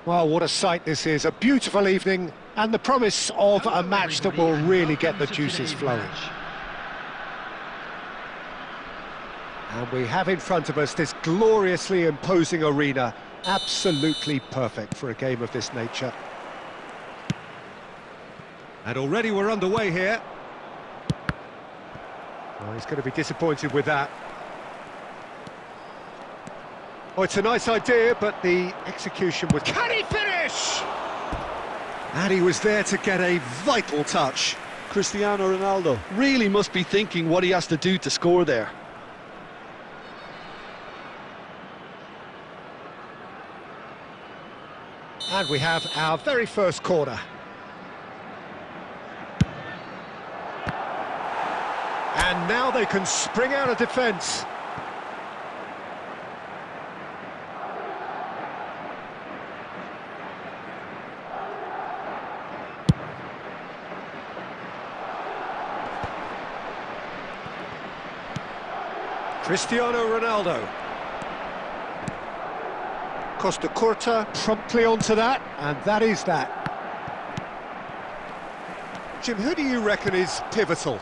Well, what a sight this is. A beautiful evening and the promise of a match that will really get the juices flowing. And we have in front of us this gloriously imposing arena. Absolutely perfect for a game of this nature. And already we're underway here. Oh, he's going to be disappointed with that. Oh, it's a nice idea, but the execution was... Can he finish? And he was there to get a vital touch. Cristiano Ronaldo really must be thinking what he has to do to score there. And we have our very first corner. And now they can spring out of defence. Cristiano Ronaldo. Costa Curta promptly onto that, and that is that. Jim, who do you reckon is pivotal?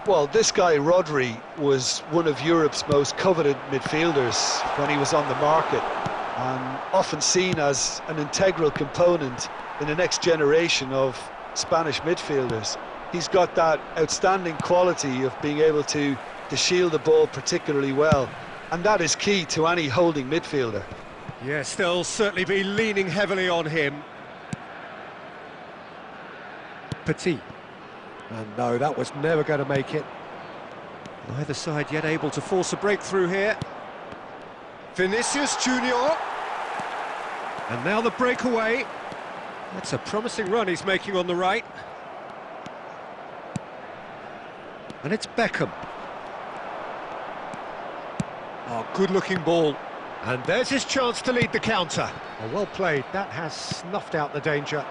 Well, this guy, Rodri, was one of Europe's most coveted midfielders when he was on the market, and often seen as an integral component in the next generation of Spanish midfielders. He's got that outstanding quality of being able to shield the ball particularly well, and that is key to any holding midfielder. Yes, they'll certainly be leaning heavily on him. Petit. And no, that was never going to make it. Neither side yet able to force a breakthrough here. Vinicius Junior. And now the breakaway. That's a promising run he's making on the right. And it's Beckham. Oh, good-looking ball. And there's his chance to lead the counter. Oh, well played. That has snuffed out the danger.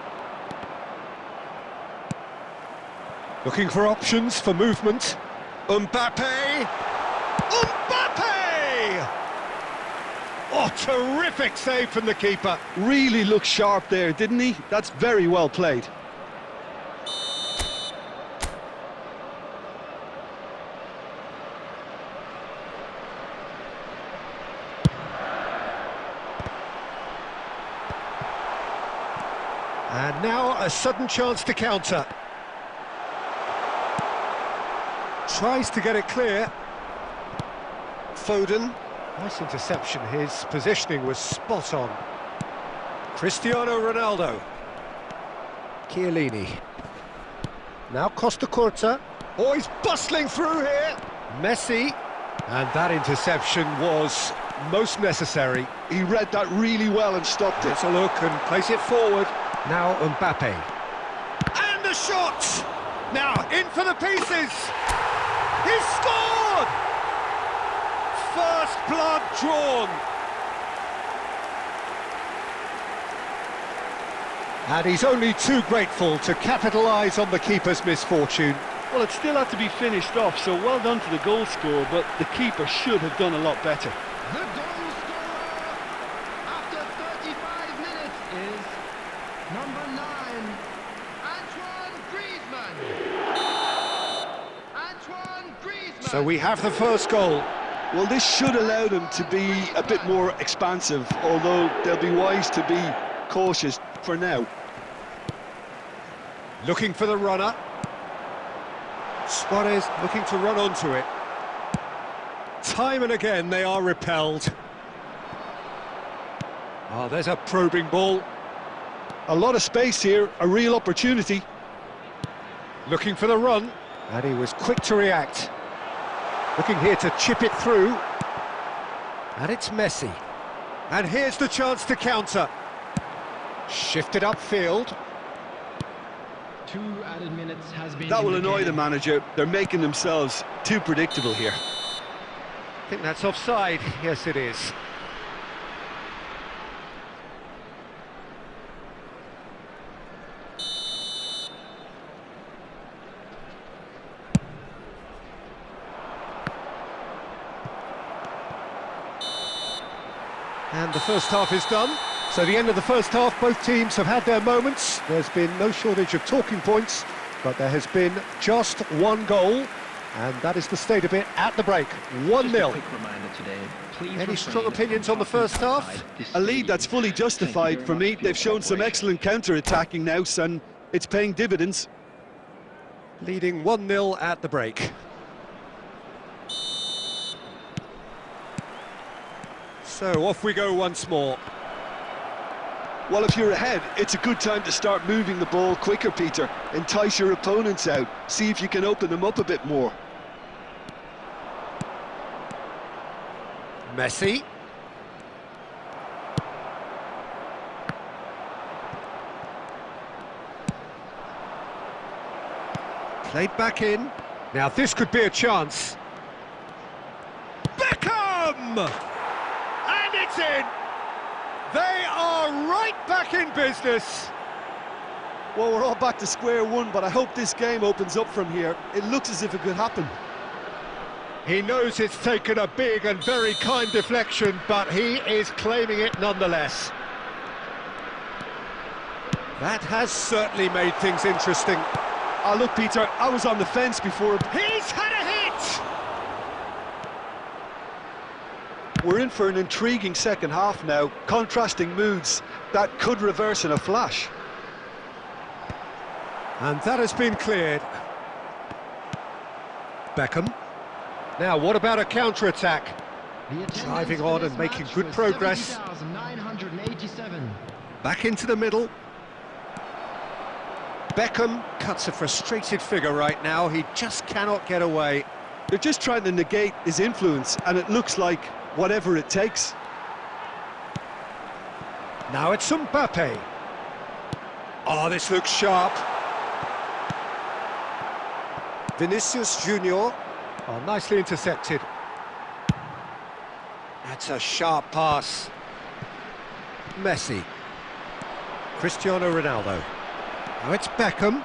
Looking for options for movement. Mbappe! Mbappe! Oh, terrific save from the keeper. Really looked sharp there, didn't he? That's very well played. And now a sudden chance to counter. Tries to get it clear. Foden. Nice interception. His positioning was spot on. Cristiano Ronaldo. Chiellini. Now Costa Curta. Oh, he's bustling through here. Messi. And that interception was most necessary. He read that really well and stopped it. Let's a look and place it forward. Now Mbappe. And the shot! Now in for the pieces! He's scored! First blood drawn. And he's only too grateful to capitalise on the keeper's misfortune. Well, it still had to be finished off, so well done to the goal scorer, but the keeper should have done a lot better. The goal scorer after 35 minutes is number 9, Antoine Griezmann. Antoine Griezmann. So we have the first goal. Well, this should allow them to be a bit more expansive, although they'll be wise to be cautious for now. Looking for the runner. Suarez looking to run onto it. Time and again they are repelled. Oh, there's a probing ball. A lot of space here, a real opportunity. Looking for the run. And he was quick to react. Looking here to chip it through. And it's Messi. And here's the chance to counter. Shifted upfield. 2 added minutes has been That will annoy the indicated. manager. They're making themselves too predictable here. I think that's offside. Yes, it is. And the first half is done. So the end of the first half, both teams have had their moments. There's been no shortage of talking points, but there has been just one goal, and that is the state of it at the break. 1-0. Quick reminder today, please Any strong refrain opinions from on the first talking half? outside this A lead stadium. that's fully justified for me. They've shown some excellent counter-attacking now, and it's paying dividends. Leading 1-0 at the break. So off we go once more. Well, if you're ahead, it's a good time to start moving the ball quicker, Peter. Entice your opponents out. See if you can open them up a bit more. Messi. Played back in. Now this could be a chance. Beckham! And it's in! They are right back in business. Well, we're all back to square one, but I hope this game opens up from here. It looks as if it could happen. He knows it's taken a big and very kind deflection, but he is claiming it nonetheless. That has certainly made things interesting. Ah, look, Peter, I was on the fence before. He's had a hit! We're in for an intriguing second half now. Contrasting moods that could reverse in a flash. And that has been cleared. Beckham. Now, what about a counter-attack? The attendance Driving for on this and making match good was progress. 70,987. Back into the middle. Beckham cuts a frustrated figure right now. He just cannot get away. They're just trying to negate his influence, and it looks like whatever it takes. Now it's Mbappe. Oh, this looks sharp. Vinicius Junior. Oh, nicely intercepted. That's a sharp pass. Messi. Cristiano Ronaldo. Now it's Beckham.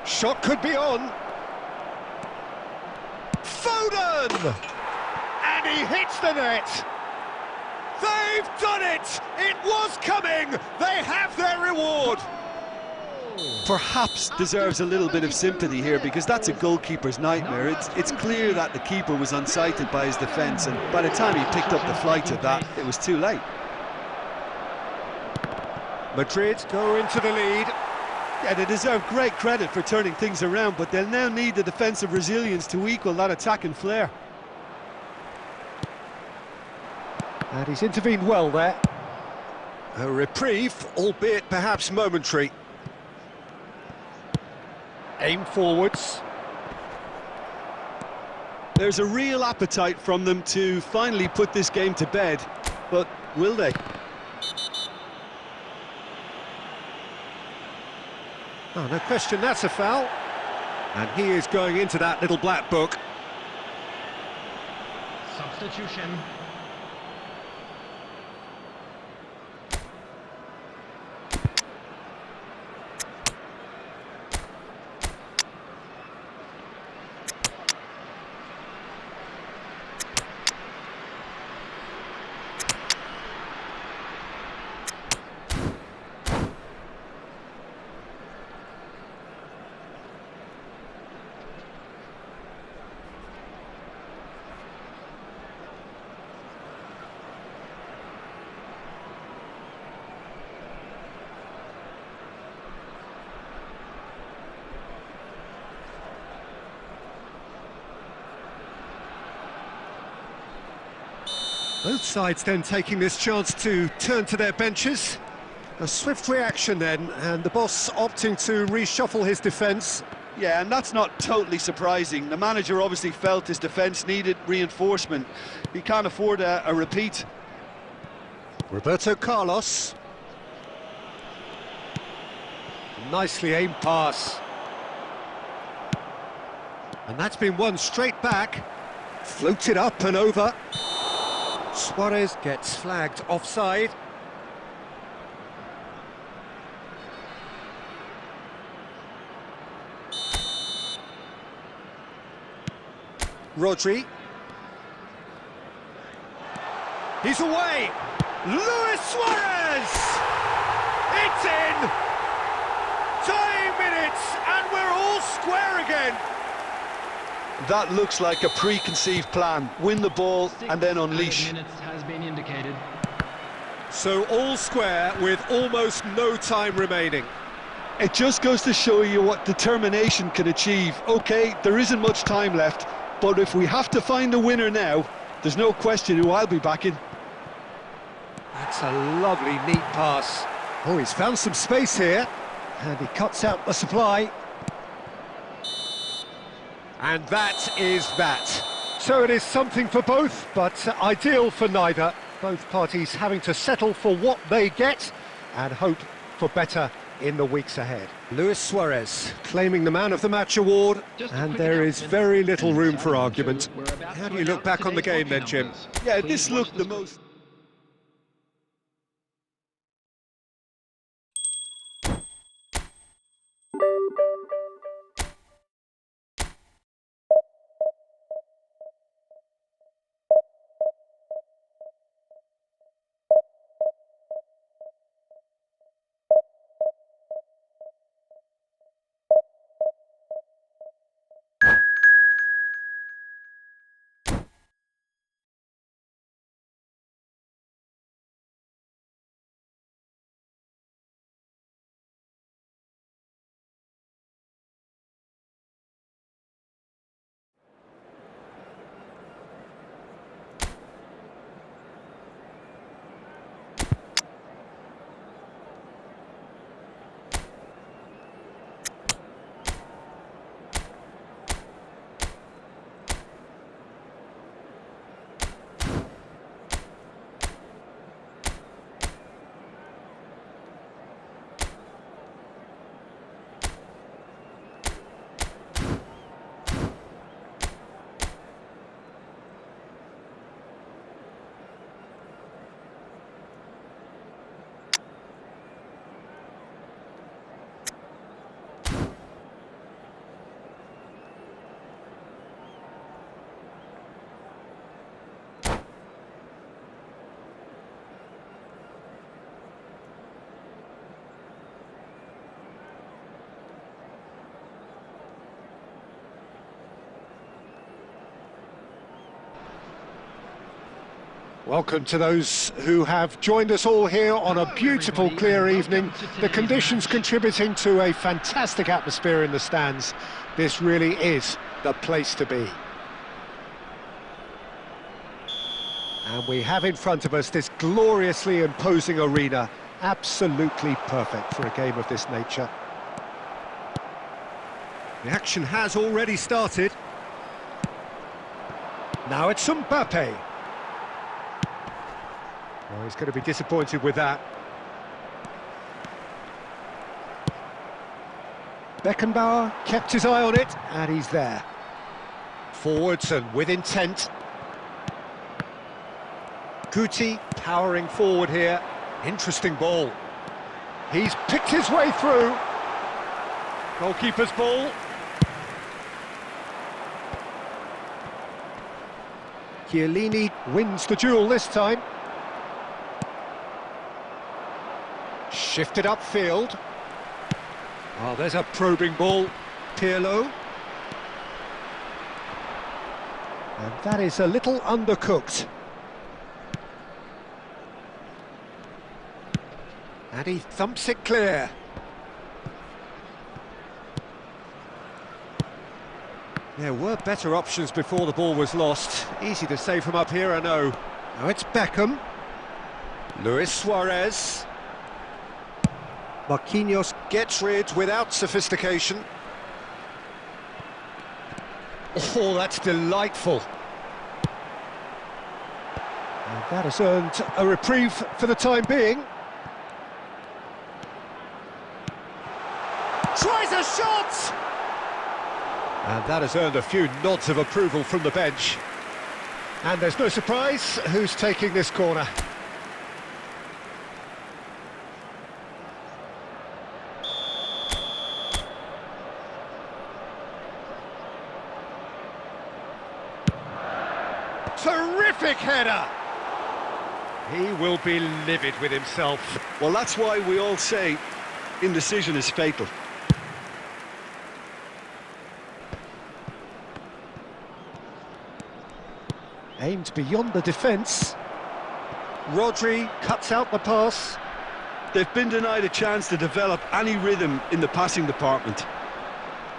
Shot could be on. Foden! And he hits the net. They've done it! It was coming! They have their reward! Perhaps deserves a little bit of sympathy here, because that's a goalkeeper's nightmare. It's clear that the keeper was unsighted by his defence, and by the time he picked up the flight of that, it was too late. Madrid go into the lead. Yeah, they deserve great credit for turning things around, but they'll now need the defensive resilience to equal that attacking flair. And he's intervened well there. A reprieve, albeit perhaps momentary. Aim forwards. There's a real appetite from them to finally put this game to bed, but will they? Oh, no question, that's a foul. And he is going into that little black book. Substitution. Both sides then taking this chance to turn to their benches. A swift reaction then, and the boss opting to reshuffle his defence. Yeah, and that's not totally surprising. The manager obviously felt his defence needed reinforcement. He can't afford a repeat. Roberto Carlos. Nicely aimed pass. And that's been won straight back. Floated up and over. Suarez gets flagged offside. Rodri. He's away. Luis Suarez! It's in! Tying minutes, and we're all square again. That looks like a preconceived plan. Win the ball and then unleash. 6 minutes has been indicated. So all square with almost no time remaining. It just goes to show you what determination can achieve. Okay, there isn't much time left, but if we have to find a winner now, there's no question who I'll be backing. That's a lovely, neat pass. Oh, he's found some space here, and he cuts out the supply. And that is that. So it is something for both, but ideal for neither. Both parties having to settle for what they get and hope for better in the weeks ahead. Luis Suarez claiming the Man of the Match award, and there is very little room for argument. How do you look back on the game then, Jim? Yeah, this looked the most... Welcome to those who have joined us all here on a beautiful, clear evening. The conditions contributing to a fantastic atmosphere in the stands. This really is the place to be. And we have in front of us this gloriously imposing arena. Absolutely perfect for a game of this nature. The action has already started. Now it's Mbappe. Oh, he's going to be disappointed with that. Beckenbauer kept his eye on it, and he's there. Forwards and with intent. Guti powering forward here. Interesting ball. He's picked his way through. Goalkeeper's ball. Chiellini wins the duel this time. Shifted upfield. Oh, there's a probing ball. Pirlo. And that is a little undercooked. And he thumps it clear. There were better options before the ball was lost. Easy to say from up here, I know. Now it's Beckham. Luis Suarez. Marquinhos gets rid without sophistication. Oh, that's delightful. And that has earned a reprieve for the time being. Tries a shot! And that has earned a few nods of approval from the bench. And there's no surprise who's taking this corner. Terrific header! He will be livid with himself. Well, that's why we all say indecision is fatal. Aimed beyond the defence. Rodri cuts out the pass. They've been denied a chance to develop any rhythm in the passing department.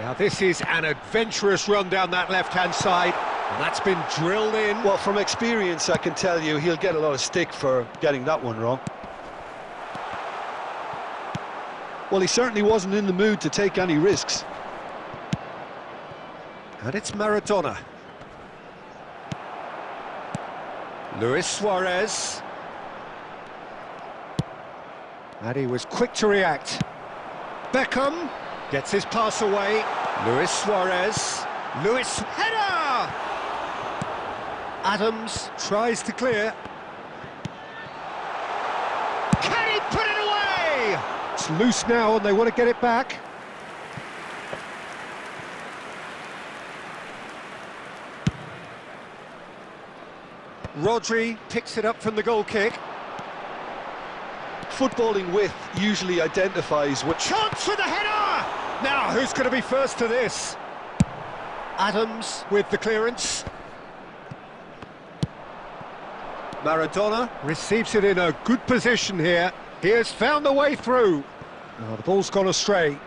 Now this is an adventurous run down that left-hand side, and that's been drilled in. Well, from experience, I can tell you he'll get a lot of stick for getting that one wrong. Well, he certainly wasn't in the mood to take any risks. And it's Maradona. Luis Suarez. And he was quick to react. Beckham gets his pass away. Luis Suarez. Luis header! Adams tries to clear. Can he put it away? It's loose now and they want to get it back. Rodri picks it up from the goal kick. Footballing width usually identifies which... Chance for the header! Now, who's going to be first to this? Adams with the clearance. Maradona receives it in a good position here. He has found the way through. Oh, the ball's gone astray.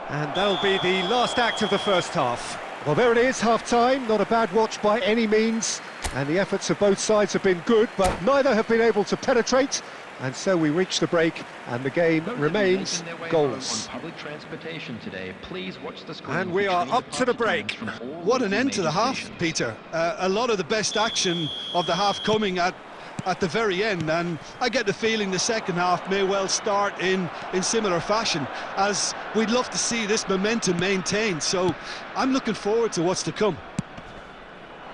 And that'll be the last act of the first half. Well, there it is, half-time. Not a bad watch by any means. And the efforts of both sides have been good, but neither have been able to penetrate. And so we reach the break, and the game remains goalless. And we are up to the break. What an end to the half, Peter. A lot of the best action of the half coming at the very end, and I get the feeling the second half may well start in similar fashion, as we'd love to see this momentum maintained. So I'm looking forward to what's to come.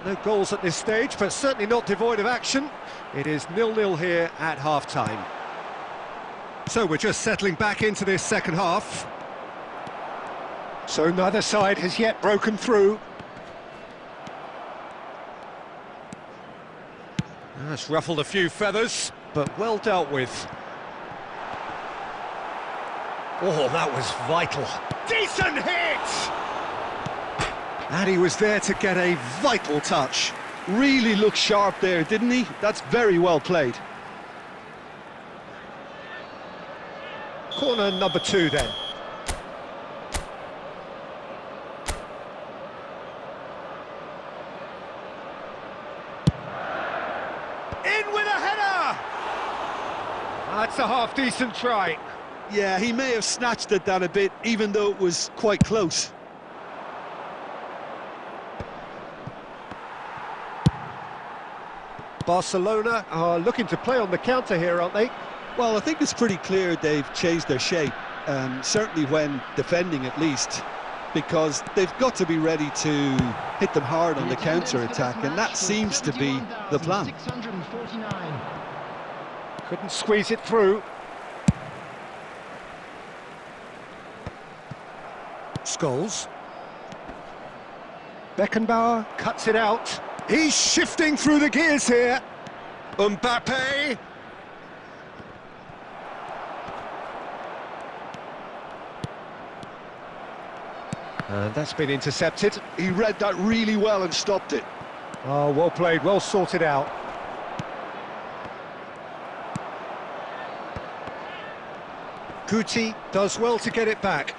No goals at this stage, but certainly not devoid of action. It is 0-0 here at half-time. So we're just settling back into this second half. So neither side has yet broken through. That's ruffled a few feathers, but well dealt with. Oh, that was vital. Decent hit! And he was there to get a vital touch. Really looked sharp there, didn't he? That's very well played. Corner number 2 then. In with a header! That's a half-decent try. Yeah, he may have snatched at that a bit, even though it was quite close. Barcelona are looking to play on the counter here, aren't they? Well, I think it's pretty clear they've changed their shape, certainly when defending at least, because they've got to be ready to hit them hard on the counter-attack, and that seems to be the plan. Couldn't squeeze it through. Scholes. Beckenbauer cuts it out. He's shifting through the gears here. Mbappe. And that's been intercepted. He read that really well and stopped it. Oh, well played, well sorted out. Guti does well to get it back.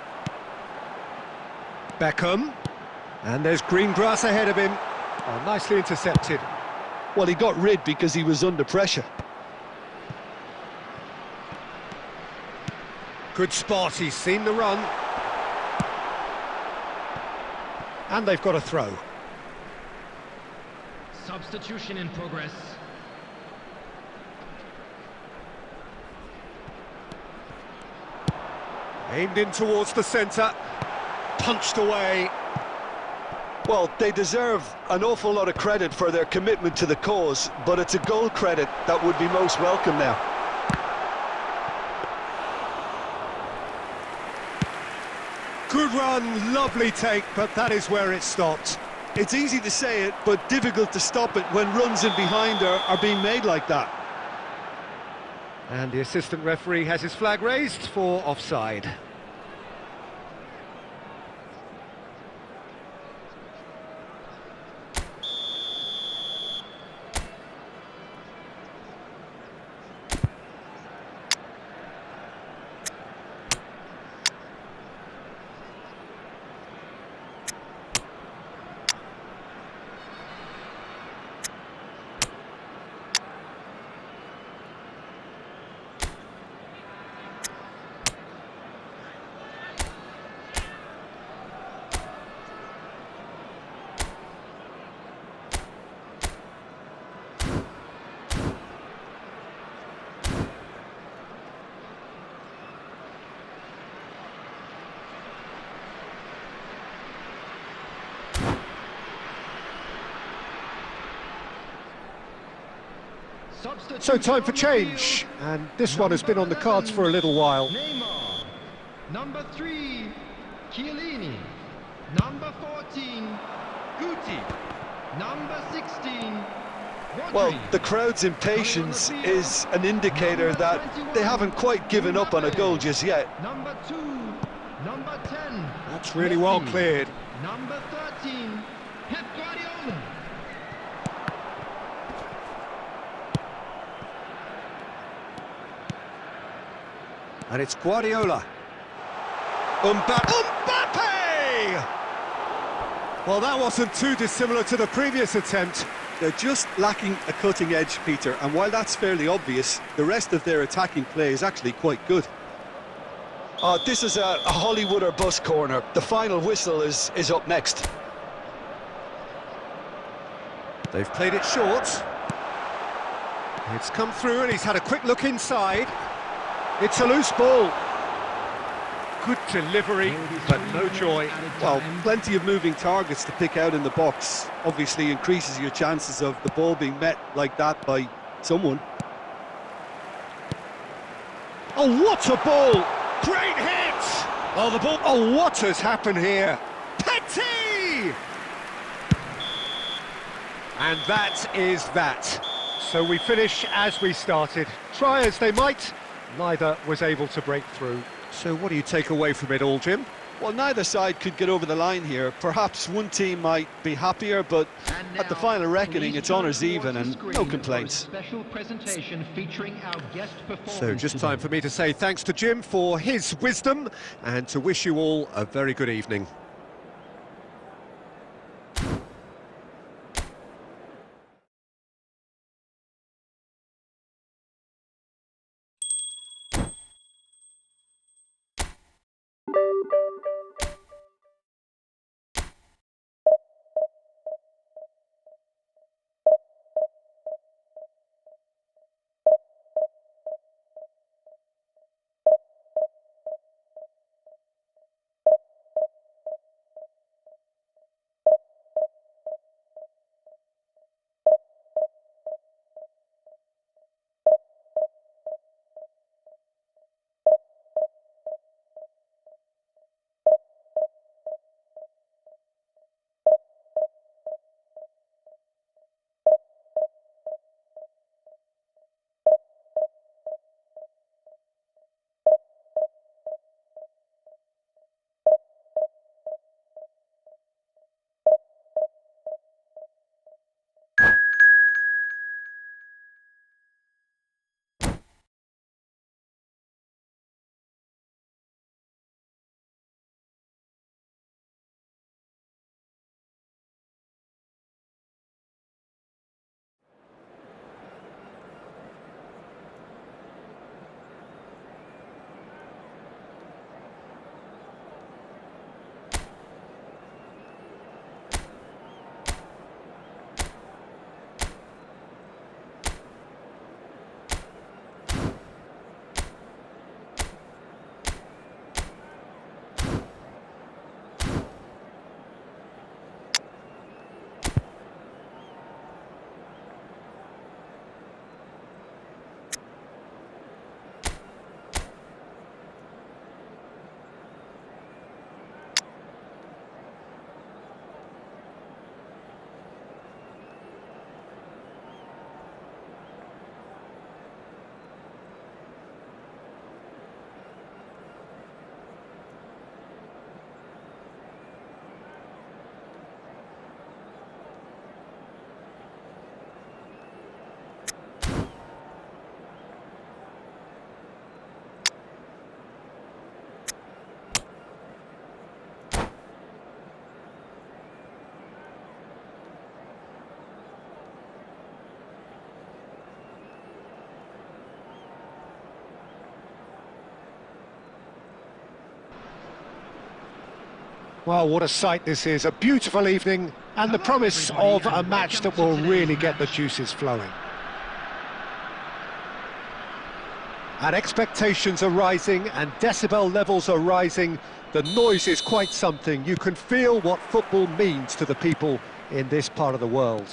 Beckham. And there's green grass ahead of him. Oh, nicely intercepted. Well, he got rid because he was under pressure. Good spot, he's seen the run. And they've got a throw. Substitution in progress. Aimed in towards the centre. Punched away. Well, they deserve an awful lot of credit for their commitment to the cause, but it's a goal credit that would be most welcome now. Good run, lovely take, but that is where it stopped. It's easy to say it, but difficult to stop it when runs in behind are being made like that. And the assistant referee has his flag raised for offside. So time for change, and this one has been on the cards for a little while. Neymar. Number 3, Chiellini. Number 14, Guti. Number 16, Rodri. Well, the crowd's impatience is an indicator that they haven't quite given up on a goal just yet. Number 2, number 10. That's really well Messi. cleared. Number 13, Pep Guardiola. And it's Guardiola. Mbappe! Well, that wasn't too dissimilar to the previous attempt. They're just lacking a cutting edge, Peter, and while that's fairly obvious, the rest of their attacking play is actually quite good. This is a Hollywood or bust corner. The final whistle is up next. They've played it short. It's come through and he's had a quick look inside. It's a loose ball. Good delivery, but no joy. Well, plenty of moving targets to pick out in the box. Obviously increases your chances of the ball being met like that by someone. Oh, what a ball! Great hit! Oh, the ball... Oh, what has happened here? Petit! And that is that. So we finish as we started. Try as they might, neither was able to break through. So what do you take away from it all, Jim? Well, neither side could get over the line here. Perhaps one team might be happier, but at the final reckoning, it's honours even and no complaints. Special presentation featuring our guest performance. So just time for me to say thanks to Jim for his wisdom and to wish you all a very good evening. Well, what a sight this is. A beautiful evening and the promise of a match that will really get the juices flowing. And expectations are rising and decibel levels are rising. The noise is quite something. You can feel what football means to the people in this part of the world.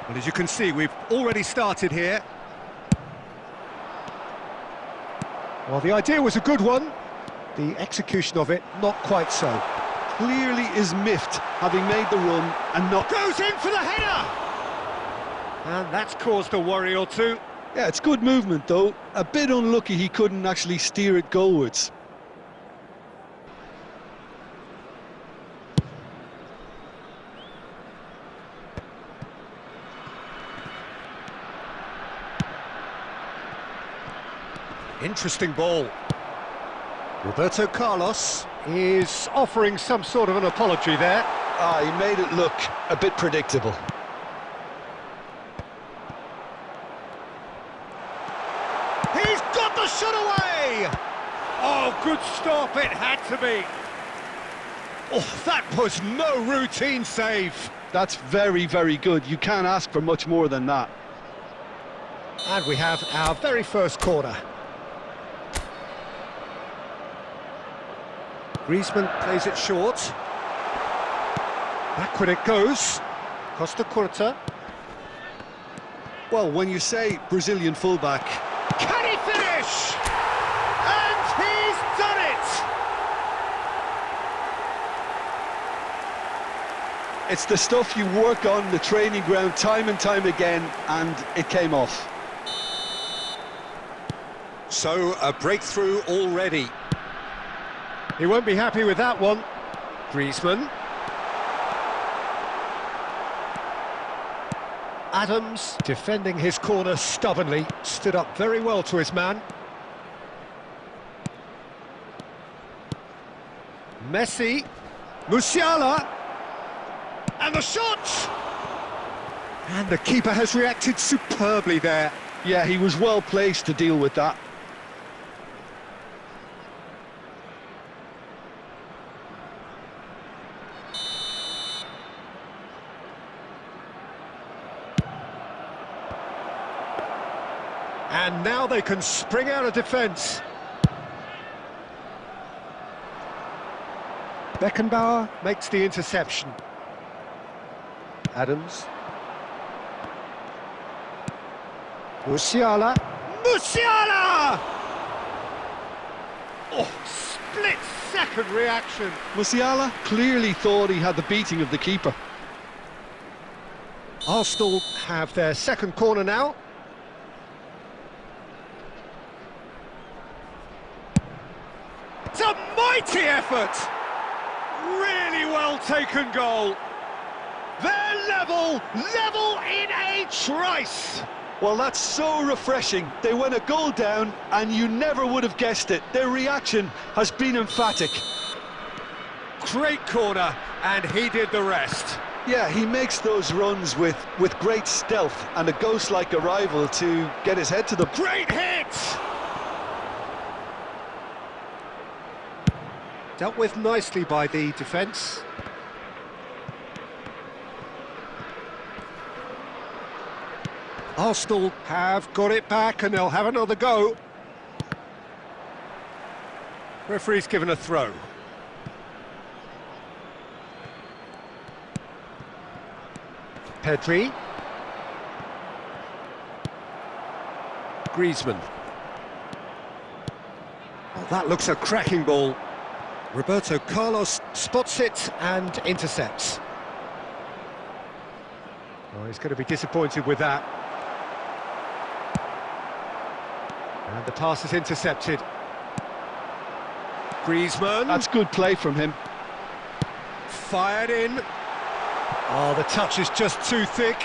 And as you can see, we've already started here. Well, the idea was a good one. The execution of it, not quite so. Clearly is miffed, having made the run and not... Goes in for the header! And that's caused a worry or two. Yeah, it's good movement, though. A bit unlucky he couldn't actually steer it goalwards. Interesting ball. Roberto Carlos is offering some sort of an apology there. Ah, he made it look a bit predictable. He's got the shot away! Oh, good stop, it had to be. Oh, that was no routine save. That's very, very good. You can't ask for much more than that. And we have our very first corner. Griezmann plays it short. Backward it goes. Costa Curta. Well, when you say Brazilian fullback... Can he finish? And he's done it! It's the stuff you work on the training ground time and time again, and it came off. So, a breakthrough already. He won't be happy with that one. Griezmann. Adams, defending his corner stubbornly, stood up very well to his man. Messi. Musiala. And the shot! And the keeper has reacted superbly there. Yeah, he was well placed to deal with that. And now they can spring out of defence. Beckenbauer makes the interception. Adams. Musiala. Musiala! Oh, split-second reaction. Musiala clearly thought he had the beating of the keeper. Arsenal have their second corner now. It's a mighty effort! Really well taken goal. They're level in a trice! Well, that's so refreshing. They went a goal down and you never would have guessed it. Their reaction has been emphatic. Great corner, and he did the rest. Yeah, he makes those runs with great stealth and a ghost-like arrival to get his head to the... Great hit! Dealt with nicely by the defence. Arsenal have got it back and they'll have another go. Referee's given a throw. Pedri. Griezmann. Oh, that looks a cracking ball. Roberto Carlos spots it and intercepts. Oh, he's going to be disappointed with that. And the pass is intercepted. Griezmann. That's good play from him. Fired in. Oh, the touch is just too thick.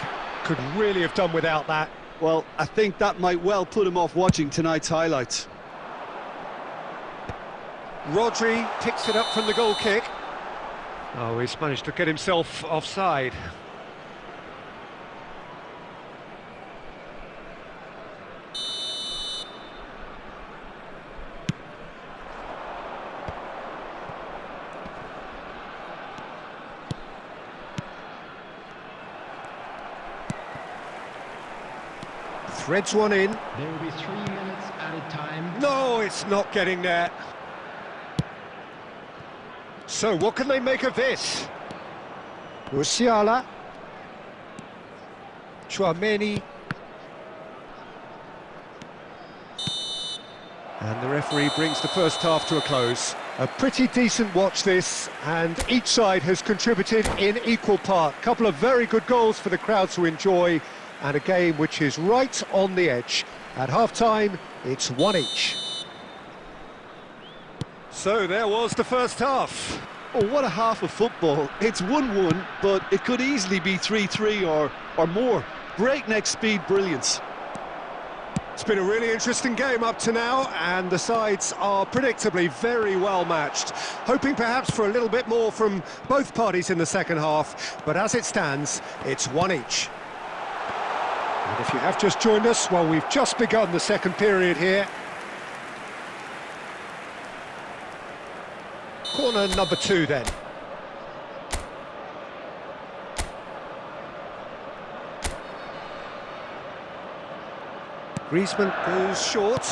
Could really have done without that. Well, I think that might well put him off watching tonight's highlights. Rodri picks it up from the goal kick. Oh, he's managed to get himself offside. Threads one in. There will be 3 minutes added time. No, it's not getting there. So, what can they make of this? Musiala. Chouameni. And the referee brings the first half to a close. A pretty decent watch this, and each side has contributed in equal part. Couple of very good goals for the crowd to enjoy, and a game which is right on the edge. At half-time, it's 1 each. So there was the first half. Oh, what a half of football. It's 1-1, but it could easily be 3-3 or more. Breakneck speed brilliance. It's been a really interesting game up to now, and the sides are predictably very well matched. Hoping perhaps for a little bit more from both parties in the second half, but as it stands, it's 1 each. And if you have just joined us, well, we've just begun the second period here. Corner number 2 then. Griezmann goes short,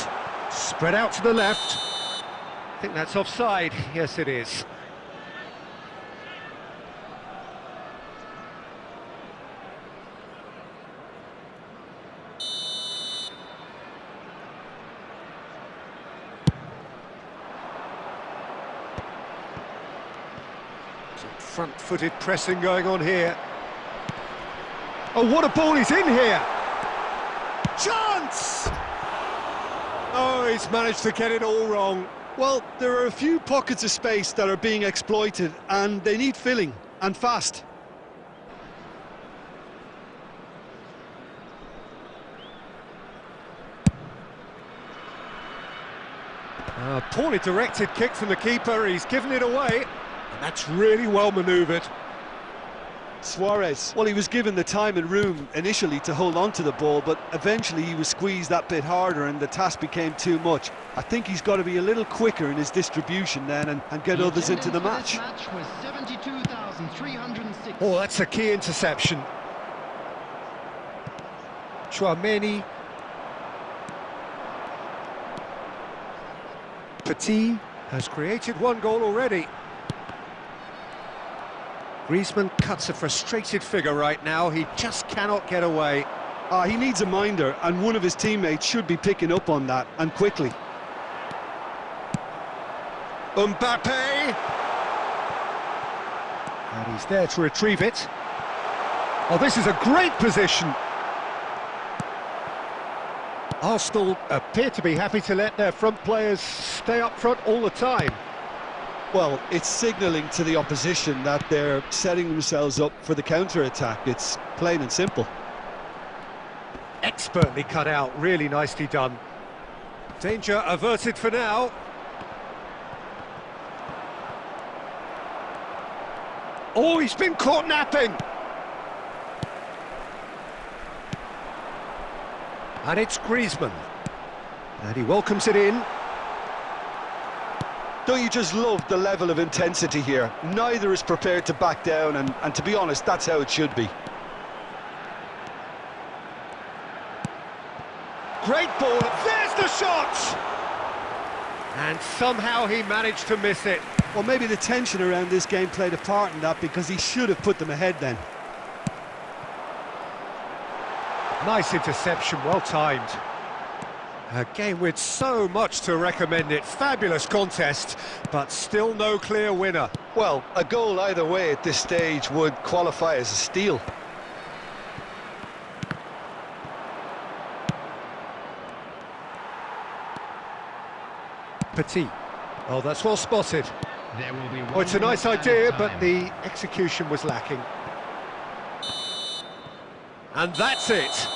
spread out to the left. I think that's offside. Yes, it is. Some front-footed pressing going on here. Oh, what a ball he's in here! Chance! Oh, he's managed to get it all wrong. Well, there are a few pockets of space that are being exploited, and they need filling, and fast. Poorly directed kick from the keeper, he's given it away, and that's really well manoeuvred. Suarez, well, he was given the time and room initially to hold on to the ball, but eventually he was squeezed that bit harder and the task became too much. I think he's got to be a little quicker in his distribution then and get others into the match. Match was 72,306. Oh, that's a key interception. Chouameni. Petit has created 1 goal already. Griezmann cuts a frustrated figure right now, he just cannot get away. He needs a minder, and one of his teammates should be picking up on that, and quickly. Mbappe! And he's there to retrieve it. Oh, this is a great position. Arsenal appear to be happy to let their front players stay up front all the time. Well, it's signalling to the opposition that they're setting themselves up for the counter-attack. It's plain and simple. Expertly cut out, really nicely done. Danger averted for now. Oh, he's been caught napping! And it's Griezmann. And he welcomes it in. Don't you just love the level of intensity here? Neither is prepared to back down, and to be honest, that's how it should be. Great ball, there's the shot! And somehow he managed to miss it. Well, maybe the tension around this game played a part in that, because he should have put them ahead then. Nice interception, well timed. A game with so much to recommend it. Fabulous contest, but still no clear winner. Well, a goal either way at this stage would qualify as a steal. Petit. Oh, that's well spotted. There will be Oh, it's a 1 nice minute idea, added but time. the execution was lacking. And that's it.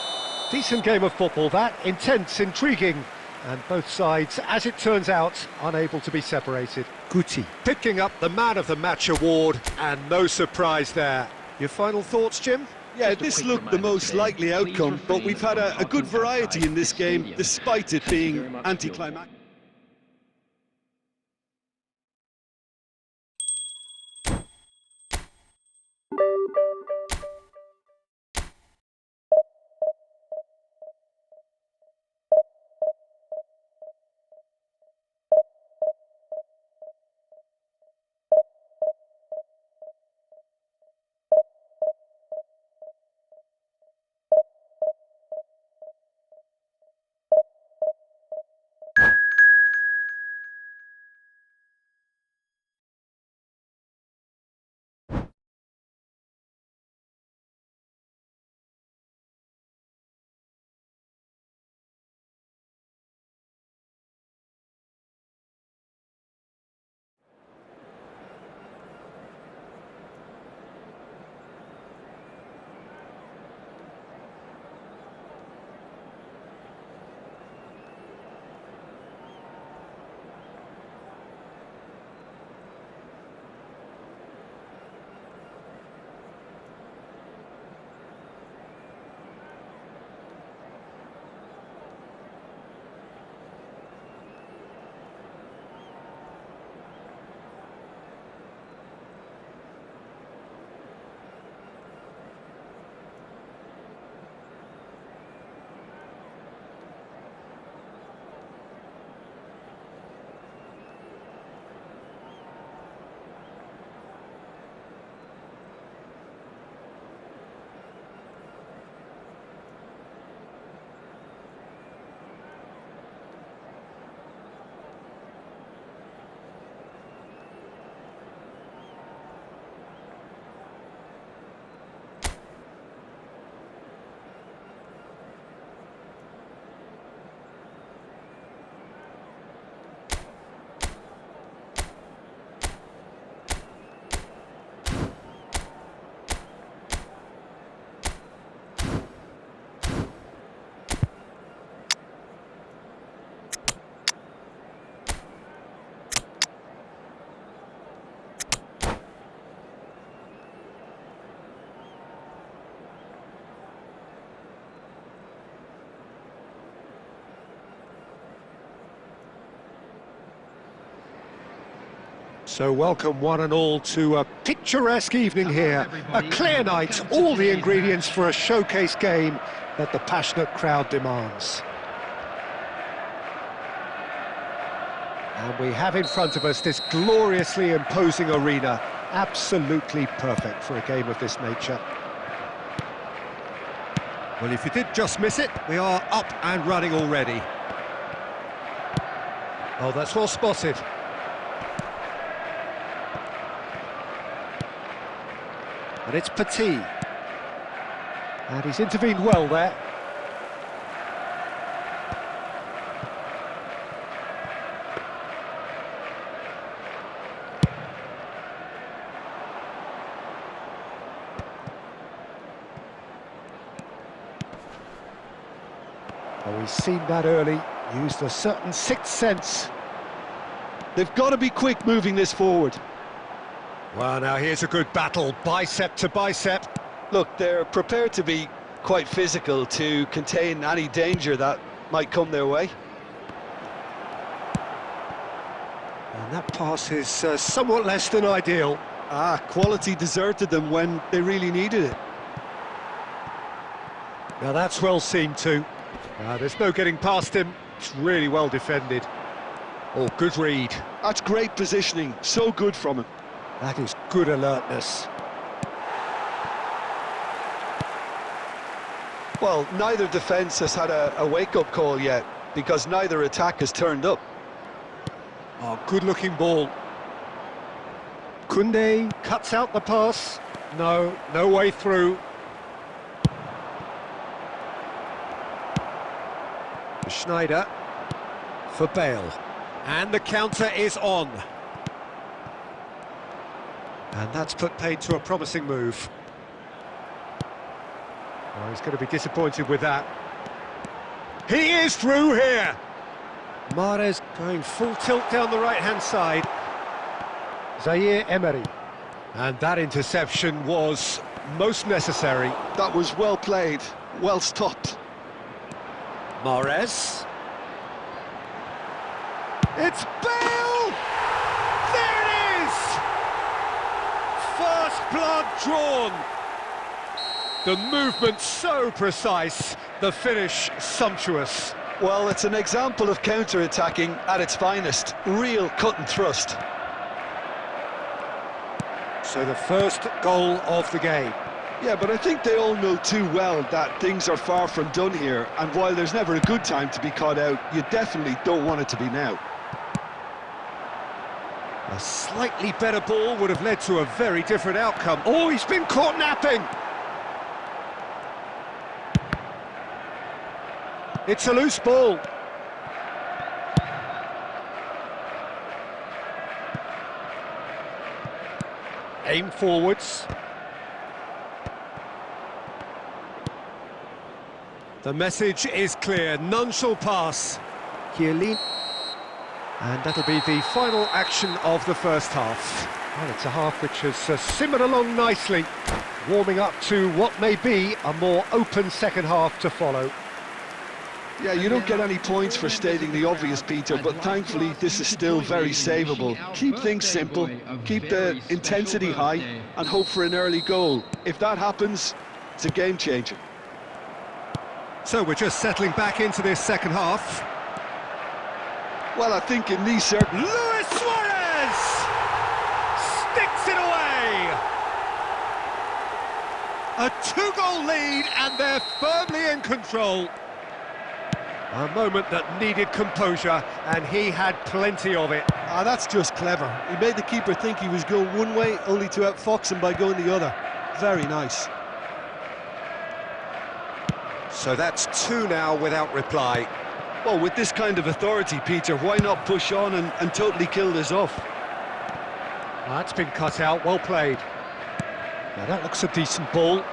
Decent game of football, that. Intense, intriguing. And both sides, as it turns out, unable to be separated. Guti picking up the Man of the Match award, and no surprise there. Your final thoughts, Jim? Yeah, this looked the most likely outcome, but we've had a good variety in this game, despite it being anticlimactic. So welcome one and all to a picturesque evening here. A clear night, all the ingredients for a showcase game that the passionate crowd demands. And we have in front of us this gloriously imposing arena, absolutely perfect for a game of this nature. Well, if you did just miss it, we are up and running already. Oh, that's well spotted. And it's Petit. And he's intervened well there. Oh, he's seen that early, used a certain sixth sense. They've got to be quick moving this forward. Well, now here's a good battle, bicep to bicep. Look, they're prepared to be quite physical to contain any danger that might come their way. And that pass is somewhat less than ideal. Quality deserted them when they really needed it. Now that's well seen too. There's no getting past him. It's really well defended. Oh, good read. That's great positioning, so good from him. That is good alertness. Well, neither defence has had a wake-up call yet, because neither attack has turned up. Oh, good-looking ball. Koundé cuts out the pass. No way through. Schneider for Bale. And the counter is on. And that's put paid to a promising move. Oh, he's going to be disappointed with that. He is through here! Mahrez going full tilt down the right-hand side. Zaire Emery. And that interception was most necessary. That was well played, well stopped. Mahrez. It's Bale! There it is! First blood drawn. The movement so precise, the finish sumptuous. Well, it's an example of counter-attacking at its finest. Real cut and thrust. So the first goal of the game. Yeah, but I think they all know too well that things are far from done here, and while there's never a good time to be caught out, you definitely don't want it to be now. A slightly better ball would have led to a very different outcome. Oh, he's been caught napping! It's a loose ball. Aim forwards. The message is clear, none shall pass. Chiellini. And that'll be the final action of the first half. Well, it's a half which has simmered along nicely, warming up to what may be a more open second half to follow. Yeah, you don't get any points for stating the obvious, Peter, but thankfully this is still very savable. Keep things simple, keep the intensity high, and hope for an early goal. If that happens, it's a game changer. So we're just settling back into this second half. Well, I think in these circumstances... Luis Suarez sticks it away. A two-goal lead and they're firmly in control. A moment that needed composure and he had plenty of it. That's just clever. He made the keeper think he was going one way, only to outfox him by going the other. Very nice. So that's two now without reply. Well, with this kind of authority, Peter, why not push on and totally kill this off? That's been cut out, well played. Now that looks a decent ball.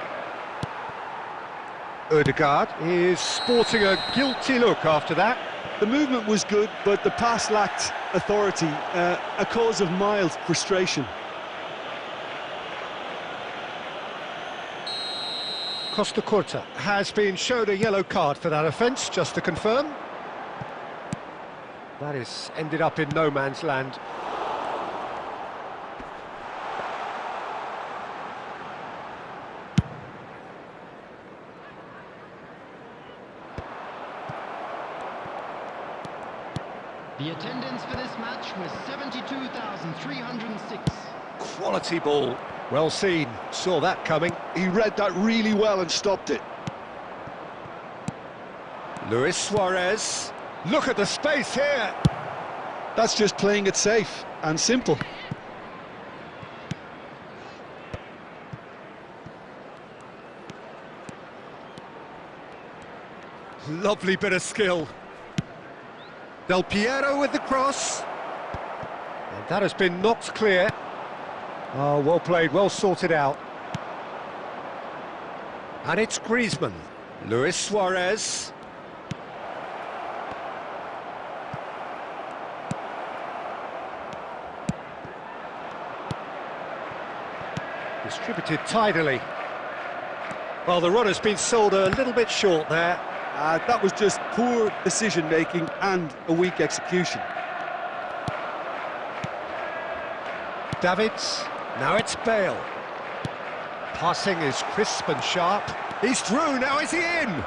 Ødegaard is sporting a guilty look after that. The movement was good, but the pass lacked authority, a cause of mild frustration. Costa Curta has been shown a yellow card for that offence, just to confirm. That is ended up in no man's land. The attendance for this match was 72,306. Quality ball. Well seen. Saw that coming. He read that really well and stopped it. Luis Suarez. Look at the space here. That's just playing it safe and simple. Lovely bit of skill. Del Piero with the cross. And that has been knocked clear. Oh, well played, well sorted out. And it's Griezmann. Luis Suarez. Distributed tidily. Well, the run has been sold a little bit short there. That was just poor decision-making and a weak execution. Davids, now it's Bale. Passing is crisp and sharp. He's through, now is he in?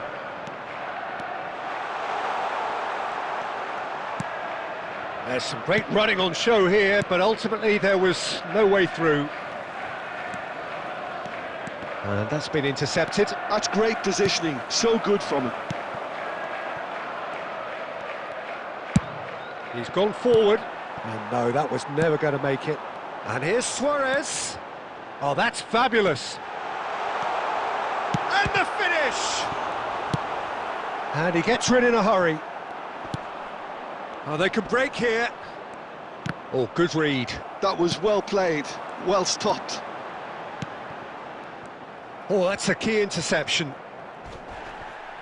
There's some great running on show here, but ultimately there was no way through. And that's been intercepted. That's great positioning, so good from him. He's gone forward. And no, that was never going to make it. And here's Suarez. Oh, that's fabulous. And the finish! And he gets rid in a hurry. Oh, they can break here. Oh, good read. That was well played, well stopped. Oh, that's a key interception.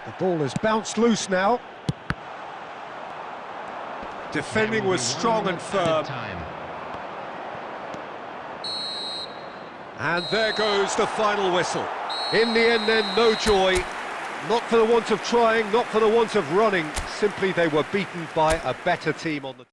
The ball has bounced loose now. Defending was strong and firm. And there goes the final whistle. In the end then, no joy. Not for the want of trying, not for the want of running. Simply they were beaten by a better team on the...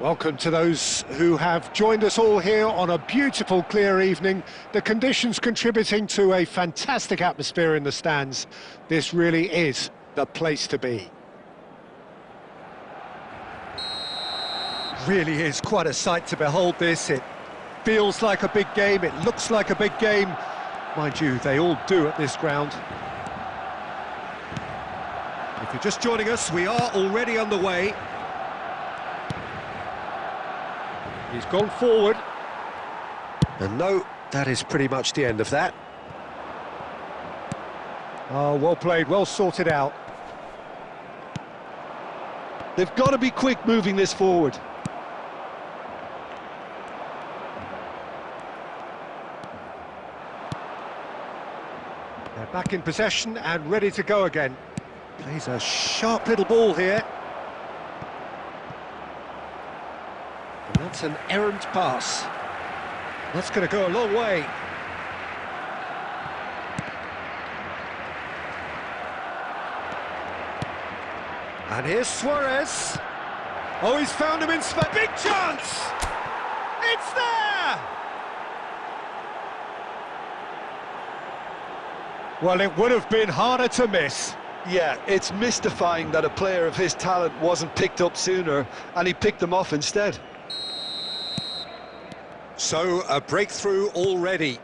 Welcome to those who have joined us all here on a beautiful, clear evening. The conditions contributing to a fantastic atmosphere in the stands. This really is the place to be. Really is quite a sight to behold this. It feels like a big game, it looks like a big game. Mind you, they all do at this ground. If you're just joining us, we are already underway. He's gone forward. And no, that is pretty much the end of that. Oh, well played, well sorted out. They've got to be quick moving this forward. They're back in possession and ready to go again. Plays a sharp little ball here. And that's an errant pass. That's going to go a long way. And here's Suarez. Oh, he's found him in space. Big chance! It's there! Well, it would have been harder to miss. Yeah, it's mystifying that a player of his talent wasn't picked up sooner, and he picked them off instead. So, a breakthrough already.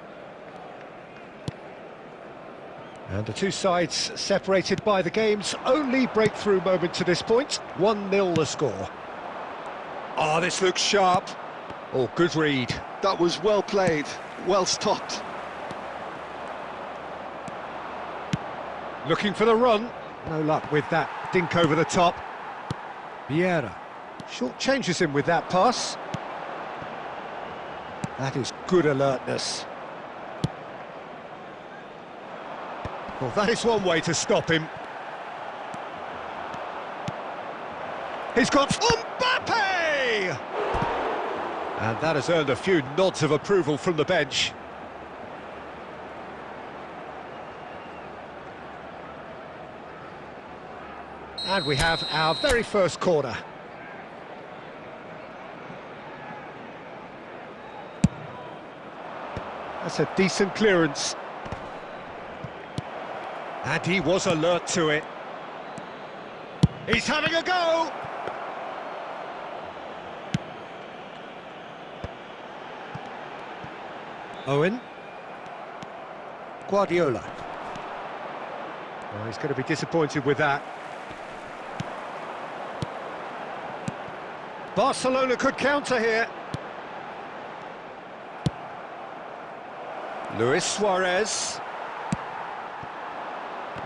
And the two sides separated by the game's only breakthrough moment to this point. 1-0 the score. Oh, this looks sharp. Oh, good read. That was well played, well stopped. Looking for the run. No luck with that dink over the top. Vieira. Short changes him with that pass. That is good alertness. Well, that is one way to stop him. He's got Mbappe! And that has earned a few nods of approval from the bench. And we have our very first corner. That's a decent clearance. And he was alert to it. He's having a go! Owen. Guardiola. Oh, he's going to be disappointed with that. Barcelona could counter here. Luis Suarez.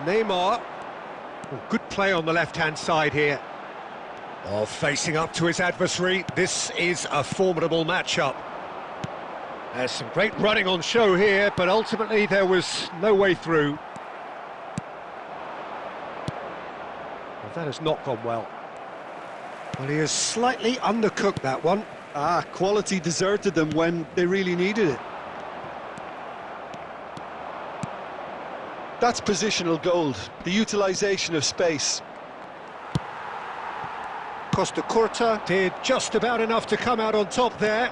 Neymar. Oh, good play on the left-hand side here. Oh, facing up to his adversary. This is a formidable matchup. There's some great running on show here, but ultimately there was no way through. Well, that has not gone well. Well, he has slightly undercooked that one. Quality deserted them when they really needed it. That's positional gold, the utilisation of space. Costa Curta did just about enough to come out on top there.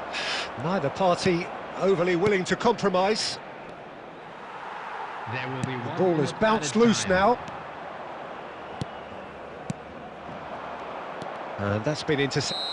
Neither party overly willing to compromise. There will be The ball has bounced loose now. And that's been intercepted.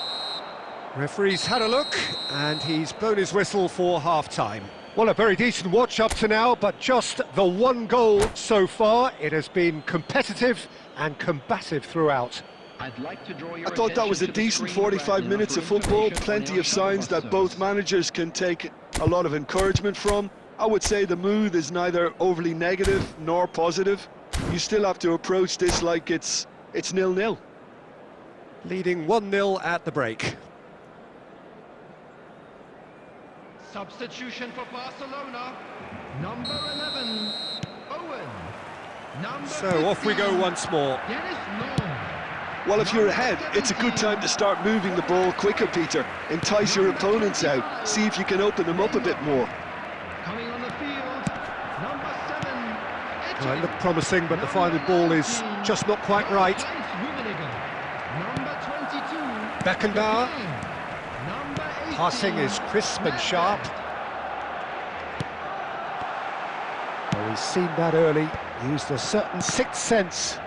Referee's had a look, and he's blown his whistle for half-time. Well, a very decent watch up to now, but just the one goal so far. It has been competitive and combative throughout. I'd like to draw your I thought that was a attention to the decent screen 45 right now minutes for of football, information plenty on of the signs outcome that of both those. managers can take a lot of encouragement from. I would say the mood is neither overly negative nor positive. You still have to approach this like it's 0-0. Leading 1-0 at the break. Substitution for Barcelona. Number 11, Owen. Number So off we go 15, once more. Dennis Long. Well, if you're ahead, it's a good time to start moving the ball quicker, Peter. Entice your opponents out. See if you can open them up a bit more. Coming on the field, number 7, Well, it looked promising, but the final ball is just not quite right. Number 22, Beckenbauer. Passing is crisp and sharp. Well, he's seen that early, used a certain sixth sense.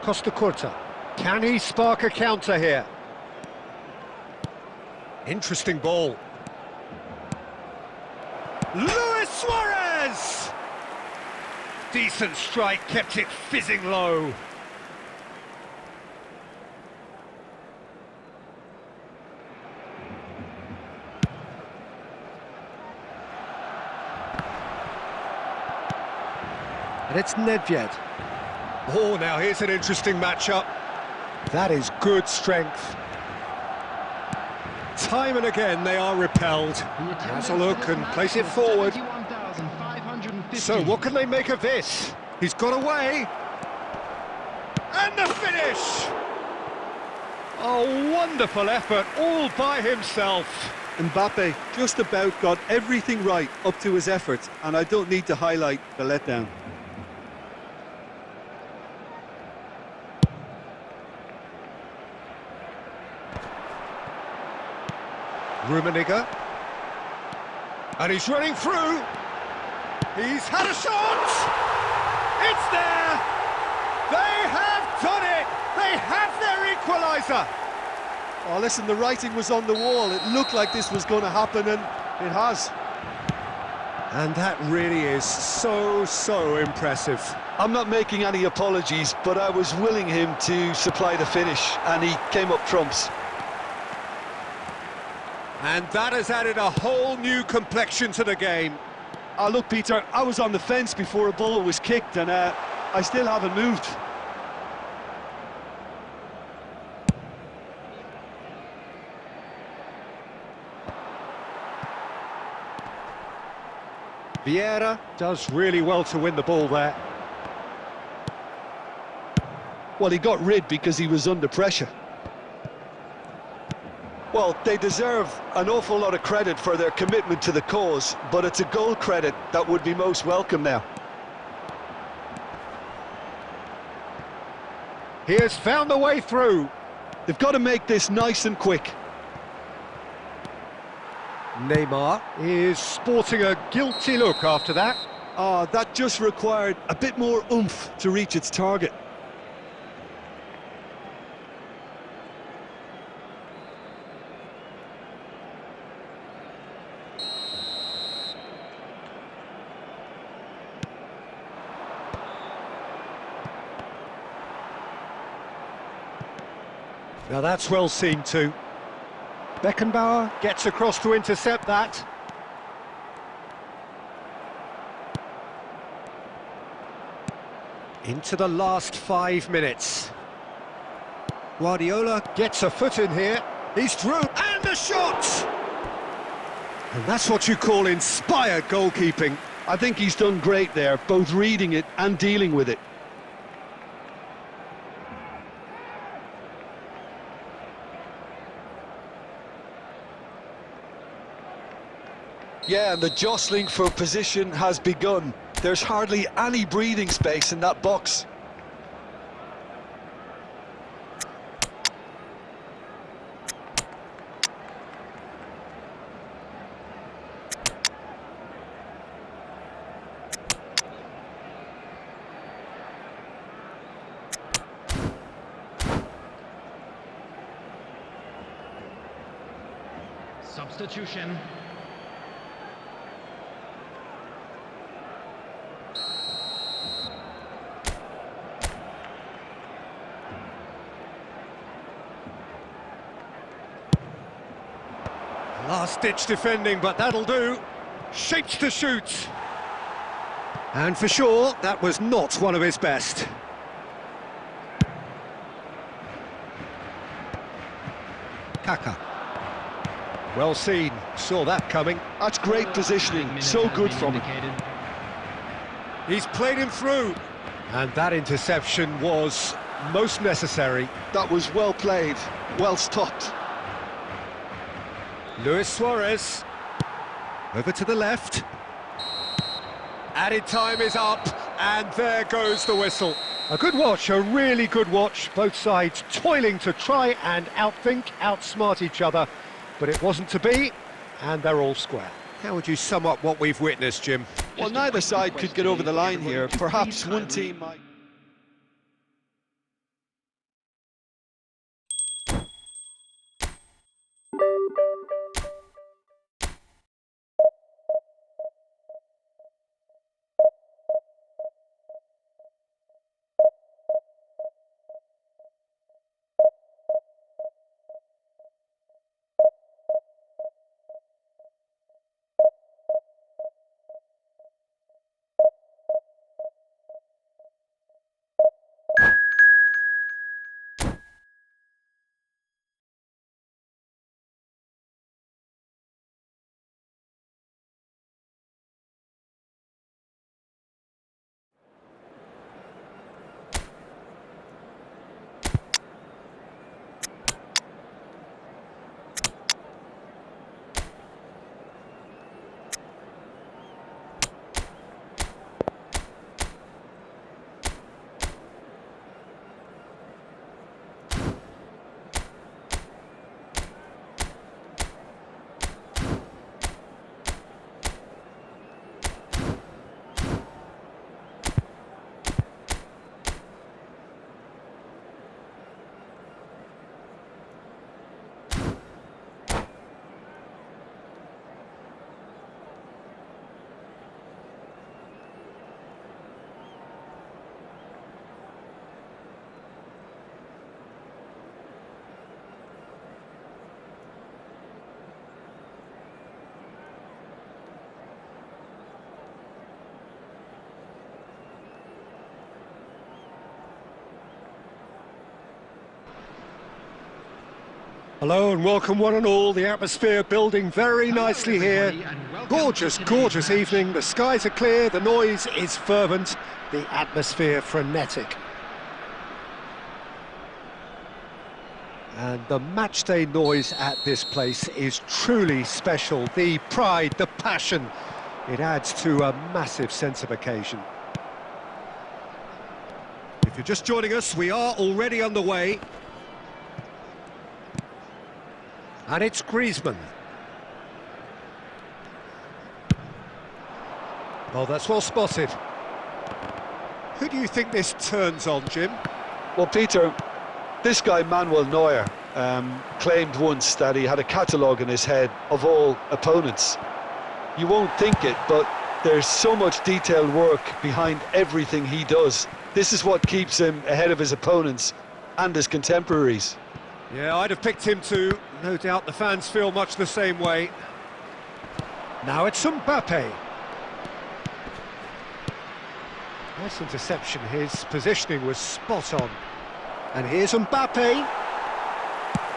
Costa Curta. Can he spark a counter here? Interesting ball. Luis Suarez! Decent strike, kept it fizzing low. And it's Nedved. Oh, now here's an interesting matchup. That is good strength. Time and again they are repelled. Has a look and place it forward. So what can they make of this? He's got away. And the finish! A wonderful effort all by himself. Mbappe just about got everything right up to his effort, and I don't need to highlight the letdown. Rummenigge. And he's running through. He's had a shot! It's there! They have done it! They have their equaliser! Oh, listen, the writing was on the wall. It looked like this was going to happen, and it has. And that really is so impressive. I'm not making any apologies, but I was willing him to supply the finish, and he came up trumps. And that has added a whole new complexion to the game. Oh, look, Peter, I was on the fence before a ball was kicked, and I still haven't moved. Vieira does really well to win the ball there. Well, he got rid because he was under pressure. Well, they deserve an awful lot of credit for their commitment to the cause, but it's a goal credit that would be most welcome now. He has found the way through. They've got to make this nice and quick. Neymar is sporting a guilty look after that. Ah, that just required a bit more oomph to reach its target. Now that's well seen too. Beckenbauer gets across to intercept that. Into the last 5 minutes. Guardiola gets a foot in here. He's through, and a shot! And that's what you call inspired goalkeeping. I think he's done great there, both reading it and dealing with it. Yeah, and the jostling for position has begun. There's hardly any breathing space in that box. Substitution. Last-ditch defending, but that'll do. Shapes to shoot. And for sure, that was not one of his best. Kaka. Well seen, saw that coming. That's great positioning, so good from him. He's played him through. And that interception was most necessary. That was well played, well stopped. Luis Suarez. Over to the left. Added time is up, and there goes the whistle. A good watch, a really good watch. Both sides toiling to try and outthink, outsmart each other. But it wasn't to be, and they're all square. How would you sum up what we've witnessed, Jim? Well, neither side could get over the line here. Perhaps one team might... Hello and welcome one and all. The atmosphere building very nicely here. Gorgeous, gorgeous evening. The skies are clear, the noise is fervent, the atmosphere frenetic. And the matchday noise at this place is truly special. The pride, the passion, it adds to a massive sense of occasion. If you're just joining us, we are already underway. And it's Griezmann. Oh, that's well spotted. Who do you think this turns on, Jim? Well, Peter, this guy Manuel Neuer claimed once that he had a catalogue in his head of all opponents. You won't think it, but there's so much detailed work behind everything he does. This is what keeps him ahead of his opponents and his contemporaries. Yeah, I'd have picked him too. No doubt the fans feel much the same way. Now it's Mbappe. Nice interception, his positioning was spot on. And here's Mbappe.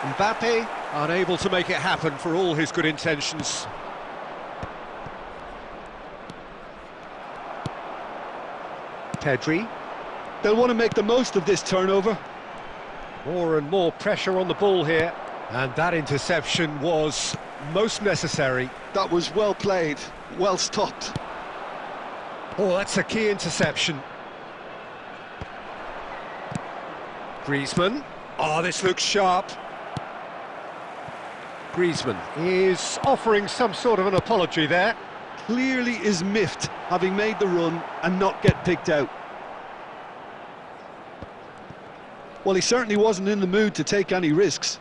Mbappe unable to make it happen for all his good intentions. Pedri. They'll want to make the most of this turnover. More and more pressure on the ball here. And that interception was most necessary. That was well played, well stopped. Oh, that's a key interception. Griezmann. Oh, this looks sharp. Griezmann is offering some sort of an apology there. Clearly is miffed, having made the run and not get picked out. Well, he certainly wasn't in the mood to take any risks.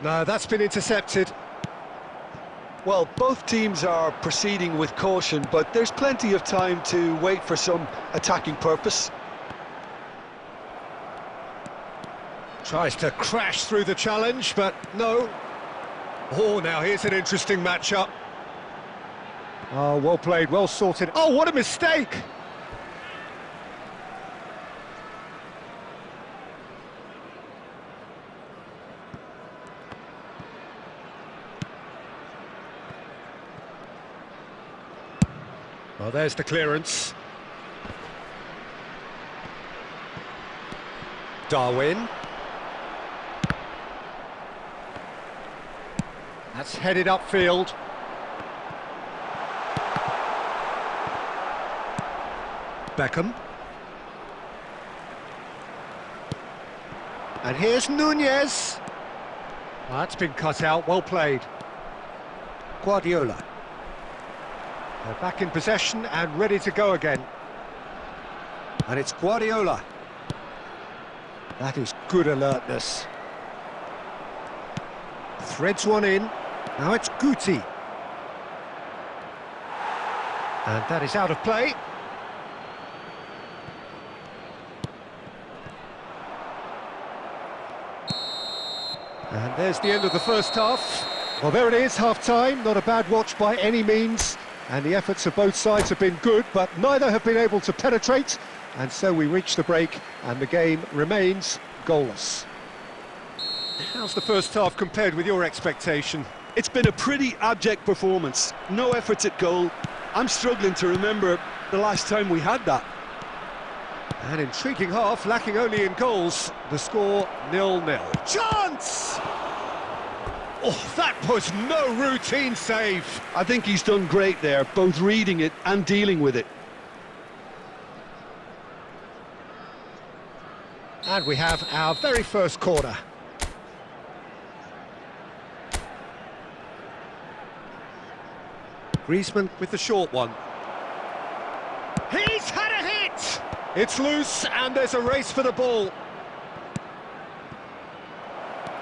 No, that's been intercepted. Well, both teams are proceeding with caution, but there's plenty of time to wait for some attacking purpose. Tries to crash through the challenge, but no. Oh, now here's an interesting matchup. Oh, well played, well sorted. Oh, what a mistake! Well, there's the clearance. Darwin. That's headed upfield. Beckham. And here's Nunez. Well, that's been cut out, well played. Guardiola. They're back in possession and ready to go again. And it's Guardiola. That is good alertness. Threads one in. Now it's Guti. And that is out of play. And there's the end of the first half. Well, there it is, half-time. Not a bad watch by any means. And the efforts of both sides have been good, but neither have been able to penetrate. And so we reach the break, and the game remains goalless. How's the first half compared with your expectation? It's been a pretty abject performance. No efforts at goal. I'm struggling to remember the last time we had that. An intriguing half, lacking only in goals. The score 0-0. Chance! Oh, that was no routine save. I think he's done great there, both reading it and dealing with it. And we have our very first corner. Griezmann with the short one. He's had a hit! It's loose and there's a race for the ball.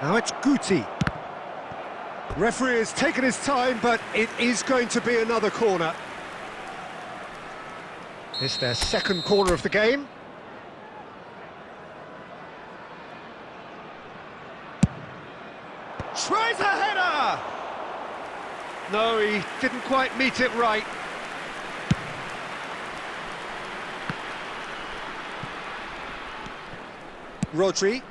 Now it's Guti. Referee has taken his time, but it is going to be another corner. It's their second corner of the game. Tries a header! No, he didn't quite meet it right. Rodri.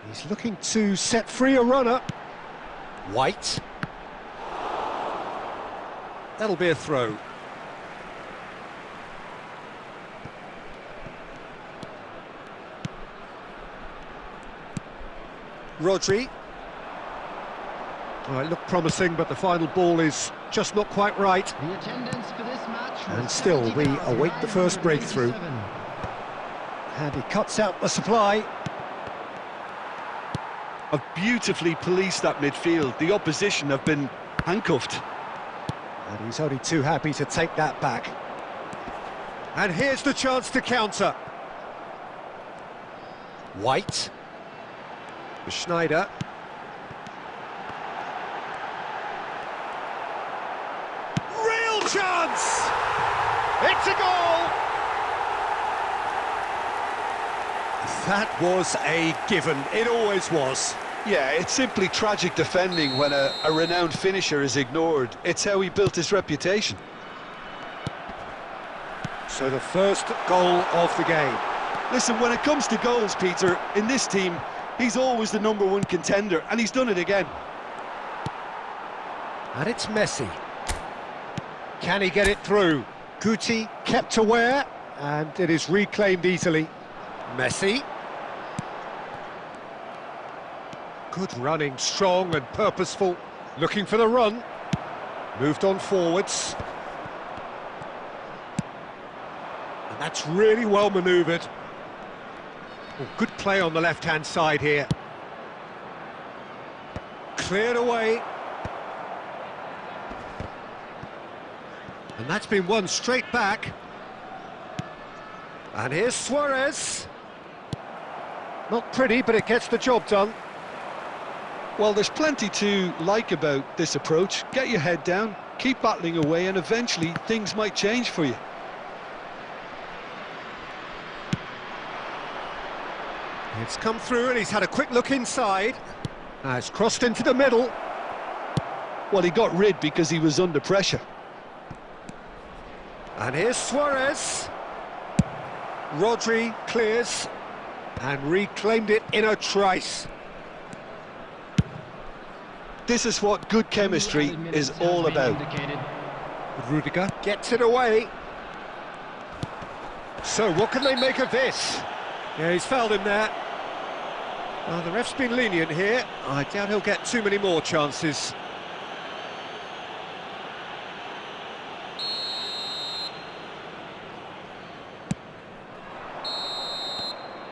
He's looking to set free a runner. White. That'll be a throw. Rodri. Oh, it looked promising, but the final ball is just not quite right. The attendance for this match. And still, we await the first breakthrough. And he cuts out the supply. Have beautifully policed that midfield. The opposition have been handcuffed. And he's only too happy to take that back. And here's the chance to counter. White. Schneider. Real chance! It's a goal! That was a given. It always was. Yeah, it's simply tragic defending when a renowned finisher is ignored. It's how he built his reputation. So the first goal of the game. Listen, when it comes to goals, Peter, in this team, he's always the #1 contender, and he's done it again. And it's Messi. Can he get it through? Guti kept aware, and it is reclaimed easily. Messi. Good running, strong and purposeful. Looking for the run. Moved on forwards. And that's really well manoeuvred. Oh, good play on the left-hand side here. Cleared away. And that's been won straight back. And here's Suarez. Not pretty, but it gets the job done. Well, there's plenty to like about this approach. Get your head down, keep battling away, and eventually things might change for you. It's come through and he's had a quick look inside. Now it's crossed into the middle. Well, he got rid because he was under pressure. And here's Suarez. Rodri clears and reclaimed it in a trice. This is what good chemistry is all about. Rudiger gets it away. So what can they make of this? Yeah, he's fouled him there. Well, the ref's been lenient here. I doubt he'll get too many more chances.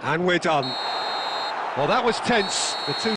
And we're done. Well, that was tense. The two